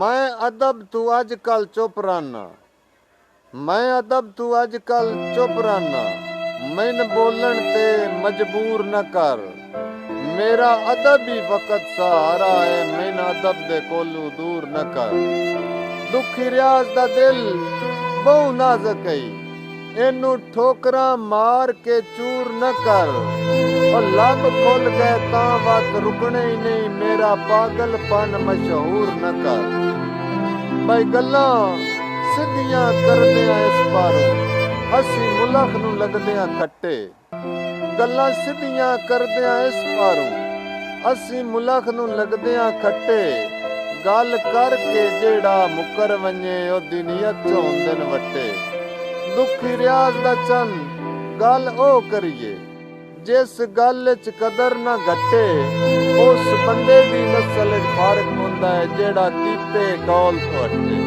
मैं अदब तू अजकल चुप रहना, मैं अदब तू अजकल चुप रहना, मैन बोलन ते मजबूर न कर। मेरा अदब ही वक्त सहारा है, मैन अदब दे कोलू दूर न कर। दुखी रियाज दा दिल बहु नाजुक है, इनू ठोकरा मार के चूर न कर। और लब खुल गए तां वत रुकने ही नहीं, मेरा पागलपन मशहूर न कर। भाई गल्लां सिद्धियां करदियां इस पारों, हसी मुलख नूं लगदियां खट्टे। गल्लां सिद्धियां करदियां इस पारों, हसी मुलख नूं लगदियां खट्टे। गल करके जेड़ा मुकर वञे ओदी नीयत च हुंदे न वट्टे। दुखी रियाज दा चन गल ओ करिए, जिस गल च कदर ना घटे। उस बंदे दी नस्ल च फर्क हुंदा है जेड़ा कीते कौल तो हटे।